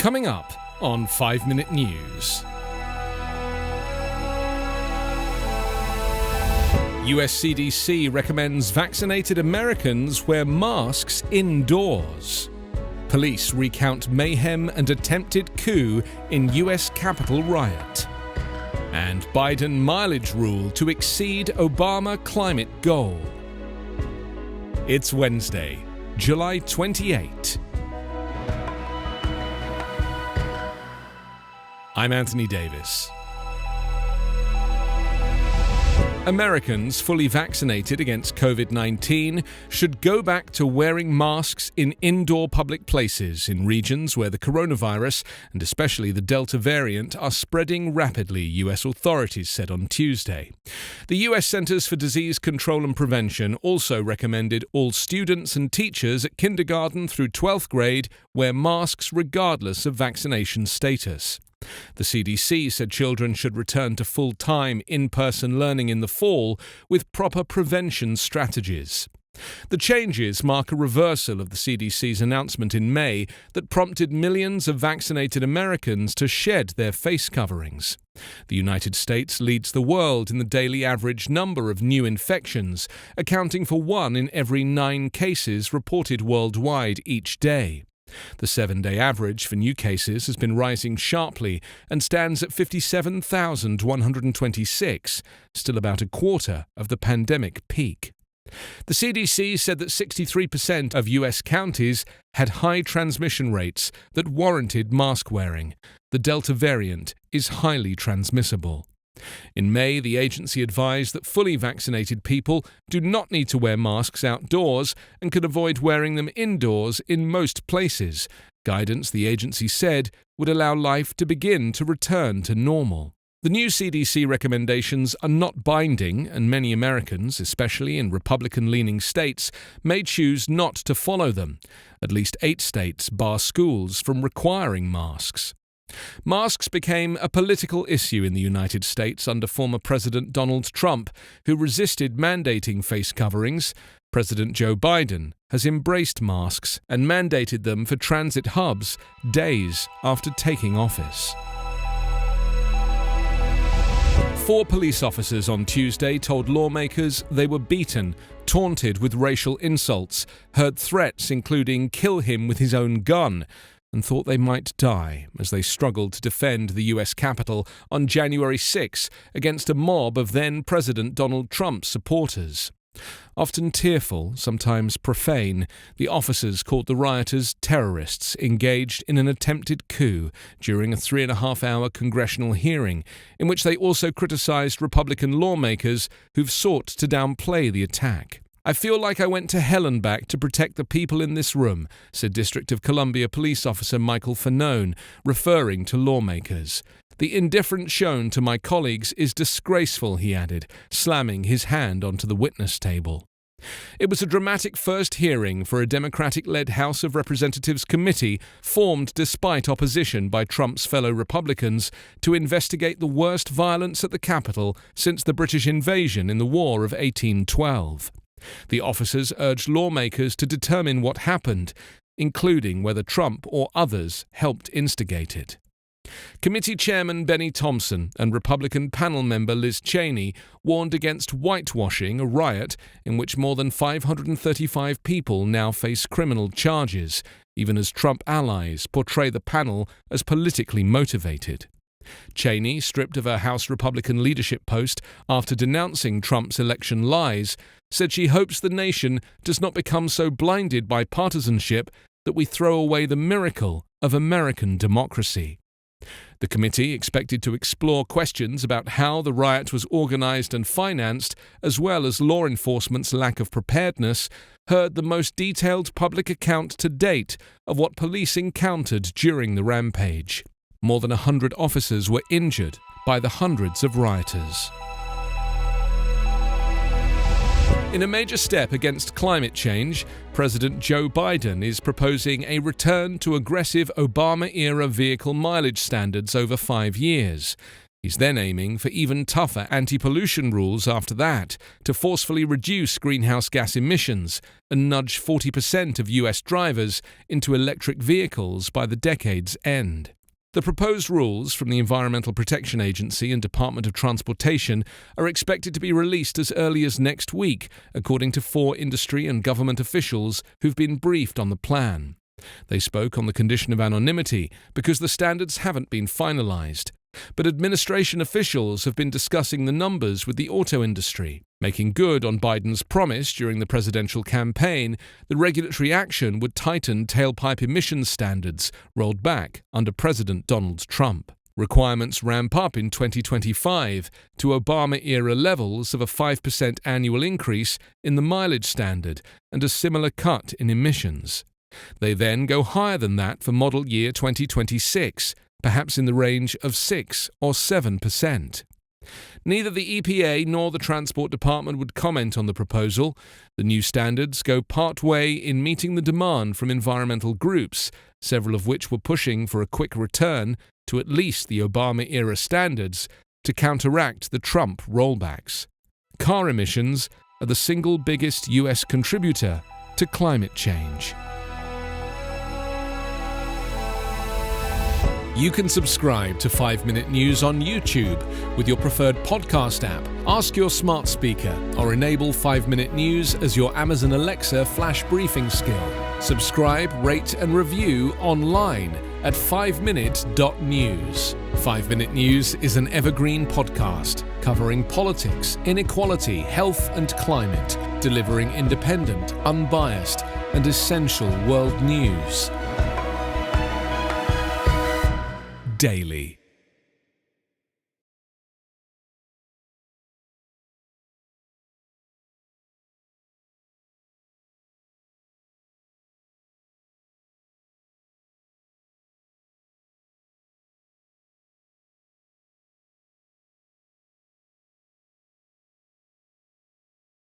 Coming up on 5 Minute News. US CDC recommends vaccinated Americans wear masks indoors. Police recount mayhem and attempted coup in US Capitol riot. And Biden mileage rule to exceed Obama climate goal. It's Wednesday, July 28. I'm Anthony Davis. Americans fully vaccinated against COVID-19 should go back to wearing masks in indoor public places in regions where the coronavirus, and especially the Delta variant, are spreading rapidly, US authorities said on Tuesday. The US Centers for Disease Control and Prevention also recommended all students and teachers at kindergarten through 12th grade wear masks regardless of vaccination status. The CDC said children should return to full-time in-person learning in the fall with proper prevention strategies. The changes mark a reversal of the CDC's announcement in May that prompted millions of vaccinated Americans to shed their face coverings. The United States leads the world in the daily average number of new infections, accounting for 1 in every 9 cases reported worldwide each day. The 7-day average for new cases has been rising sharply and stands at 57,126, still about a quarter of the pandemic peak. The CDC said that 63% of US counties had high transmission rates that warranted mask wearing. The Delta variant is highly transmissible. In May, the agency advised that fully vaccinated people do not need to wear masks outdoors and can avoid wearing them indoors in most places. Guidance, the agency said, would allow life to begin to return to normal. The new CDC recommendations are not binding, and many Americans, especially in Republican-leaning states, may choose not to follow them. At least 8 states bar schools from requiring masks. Masks became a political issue in the United States under former President Donald Trump, who resisted mandating face coverings. President Joe Biden has embraced masks and mandated them for transit hubs days after taking office. 4 police officers on Tuesday told lawmakers they were beaten, taunted with racial insults, heard threats including "kill him with his own gun," and thought they might die as they struggled to defend the US Capitol on January 6 against a mob of then-President Donald Trump's supporters. Often tearful, sometimes profane, the officers called the rioters terrorists engaged in an attempted coup during a 3.5-hour congressional hearing, in which they also criticized Republican lawmakers who've sought to downplay the attack. "I feel like I went to hell and back to protect the people in this room," said District of Columbia police officer Michael Fanone, referring to lawmakers. "The indifference shown to my colleagues is disgraceful," he added, slamming his hand onto the witness table. It was a dramatic first hearing for a Democratic-led House of Representatives committee formed despite opposition by Trump's fellow Republicans to investigate the worst violence at the Capitol since the British invasion in the War of 1812. The officers urged lawmakers to determine what happened, including whether Trump or others helped instigate it. Committee Chairman Benny Thompson and Republican panel member Liz Cheney warned against whitewashing a riot in which more than 535 people now face criminal charges, even as Trump allies portray the panel as politically motivated. Cheney, stripped of her House Republican leadership post after denouncing Trump's election lies, said she hopes the nation does not become so blinded by partisanship that we throw away the miracle of American democracy. The committee, expected to explore questions about how the riot was organized and financed, as well as law enforcement's lack of preparedness, heard the most detailed public account to date of what police encountered during the rampage. More than 100 officers were injured by the hundreds of rioters. In a major step against climate change, President Joe Biden is proposing a return to aggressive Obama-era vehicle mileage standards over 5 years. He's then aiming for even tougher anti-pollution rules after that to forcefully reduce greenhouse gas emissions and nudge 40% of US drivers into electric vehicles by the decade's end. The proposed rules from the Environmental Protection Agency and Department of Transportation are expected to be released as early as next week, according to 4 industry and government officials who've been briefed on the plan. They spoke on the condition of anonymity because the standards haven't been finalized. But administration officials have been discussing the numbers with the auto industry, making good on Biden's promise during the presidential campaign that regulatory action would tighten tailpipe emissions standards rolled back under President Donald Trump. Requirements ramp up in 2025 to Obama-era levels of a 5% annual increase in the mileage standard and a similar cut in emissions. They then go higher than that for model year 2026, perhaps in the range of 6 or 7%. Neither the EPA nor the Transport Department would comment on the proposal. The new standards go part-way in meeting the demand from environmental groups, several of which were pushing for a quick return to at least the Obama-era standards to counteract the Trump rollbacks. Car emissions are the single biggest US contributor to climate change. You can subscribe to 5-Minute News on YouTube with your preferred podcast app. Ask your smart speaker or enable 5-Minute News as your Amazon Alexa flash briefing skill. Subscribe, rate and review online at 5minute.news. 5-Minute News is an Evergreen Podcast covering politics, inequality, health and climate, delivering independent, unbiased and essential world news daily.